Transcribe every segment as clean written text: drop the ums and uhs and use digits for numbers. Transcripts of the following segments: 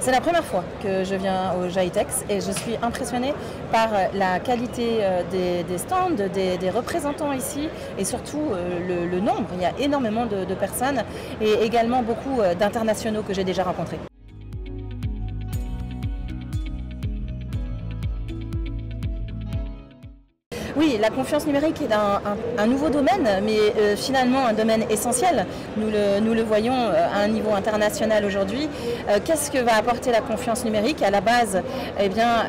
C'est la première fois que je viens au GITEX et je suis impressionnée par la qualité des stands, des représentants ici et surtout le nombre. Il y a énormément de personnes et également beaucoup d'internationaux que j'ai déjà rencontrés. Oui, la confiance numérique est un nouveau domaine, mais finalement un domaine essentiel. Nous le voyons à un niveau international aujourd'hui. Qu'est-ce que va apporter la confiance numérique? À la base, eh bien,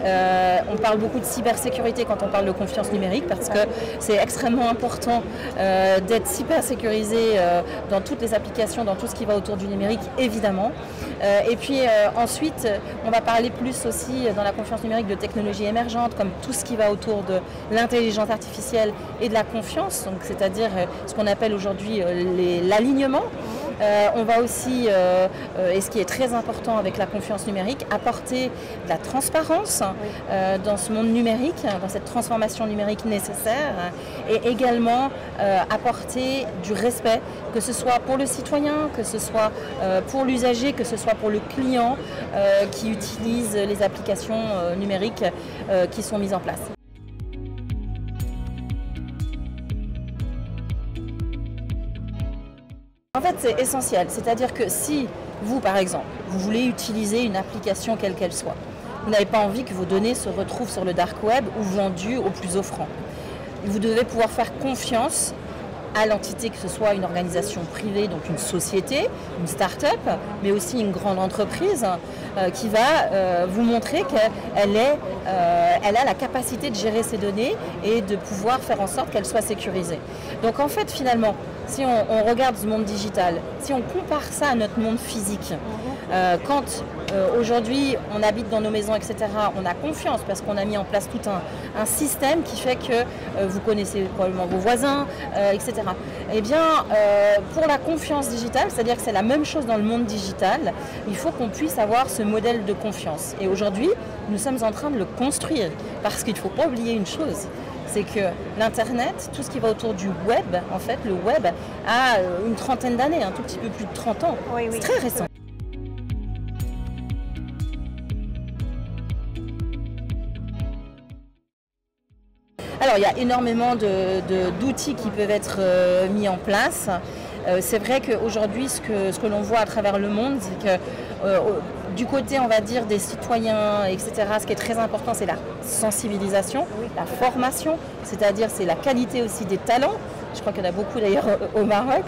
on parle beaucoup de cybersécurité quand on parle de confiance numérique, parce que c'est extrêmement important d'être cybersécurisé dans toutes les applications, dans tout ce qui va autour du numérique, évidemment. Et puis ensuite, on va parler plus aussi dans la confiance numérique de technologies émergentes, comme tout ce qui va autour de l'intelligence artificielle et de la confiance, donc c'est-à-dire ce qu'on appelle aujourd'hui l'alignement. On va aussi, et ce qui est très important avec la confiance numérique, apporter de la transparence dans ce monde numérique, dans cette transformation numérique nécessaire, et également apporter du respect, que ce soit pour le citoyen, que ce soit pour l'usager, que ce soit pour le client qui utilise les applications numériques qui sont mises en place. En fait, c'est essentiel, c'est-à-dire que si vous, par exemple, vous voulez utiliser une application quelle qu'elle soit, vous n'avez pas envie que vos données se retrouvent sur le dark web ou vendues au plus offrant. Vous devez pouvoir faire confiance à l'entité, que ce soit une organisation privée, donc une société, une start-up, mais aussi une grande entreprise qui va vous montrer qu'elle a la capacité de gérer ses données et de pouvoir faire en sorte qu'elles soient sécurisées. Donc en fait, finalement, si on regarde ce monde digital, si on compare ça à notre monde physique, quand aujourd'hui on habite dans nos maisons, etc., on a confiance parce qu'on a mis en place tout un système qui fait que vous connaissez probablement vos voisins, etc. Eh bien, pour la confiance digitale, c'est-à-dire que c'est la même chose dans le monde digital, il faut qu'on puisse avoir ce modèle de confiance. Et aujourd'hui, nous sommes en train de le construire parce qu'il ne faut pas oublier une chose. C'est que l'Internet, tout ce qui va autour du web, en fait, le web a une trentaine d'années, un tout petit peu plus de 30 ans. Oui, oui. C'est très récent. Alors, il y a énormément d'outils qui peuvent être mis en place. C'est vrai qu'aujourd'hui, ce que l'on voit à travers le monde, c'est que du côté, on va dire, des citoyens, etc., ce qui est très important, c'est la sensibilisation, la formation, c'est-à-dire c'est la qualité aussi des talents. Je crois qu'il y en a beaucoup d'ailleurs au Maroc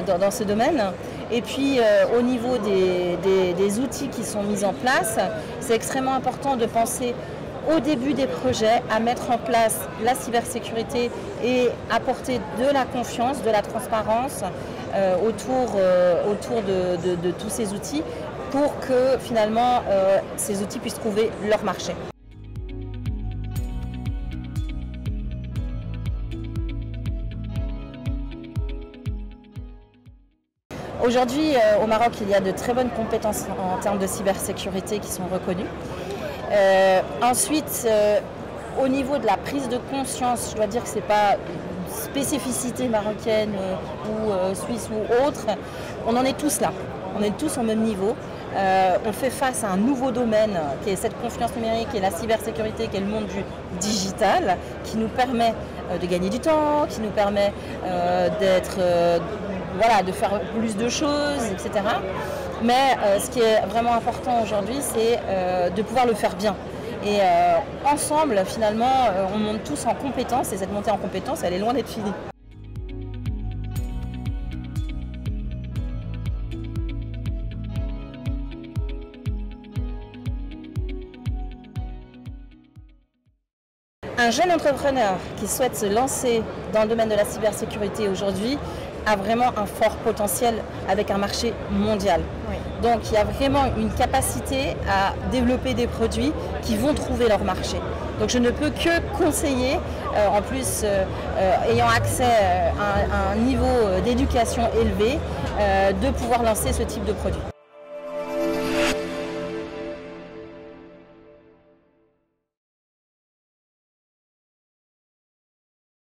dans ce domaine. Et puis au niveau des outils qui sont mis en place, c'est extrêmement important de penser au début des projets à mettre en place la cybersécurité et apporter de la confiance, de la transparence autour de tous ces outils pour que finalement ces outils puissent trouver leur marché. Aujourd'hui, au Maroc, il y a de très bonnes compétences en termes de cybersécurité qui sont reconnues. Ensuite, au niveau de la prise de conscience, je dois dire que ce n'est pas une spécificité marocaine ou suisse ou autre. On en est tous là, on est tous au même niveau. On fait face à un nouveau domaine qui est cette confiance numérique et la cybersécurité qui est le monde du digital, qui nous permet de gagner du temps, qui nous permet de faire plus de choses, etc. Mais ce qui est vraiment important aujourd'hui, c'est de pouvoir le faire bien. Et ensemble, finalement, on monte tous en compétences et cette montée en compétences, elle est loin d'être finie. Un jeune entrepreneur qui souhaite se lancer dans le domaine de la cybersécurité aujourd'hui a vraiment un fort potentiel avec un marché mondial. Oui. Donc il y a vraiment une capacité à développer des produits qui vont trouver leur marché. Donc je ne peux que conseiller, en plus ayant accès à un niveau d'éducation élevé, de pouvoir lancer ce type de produit.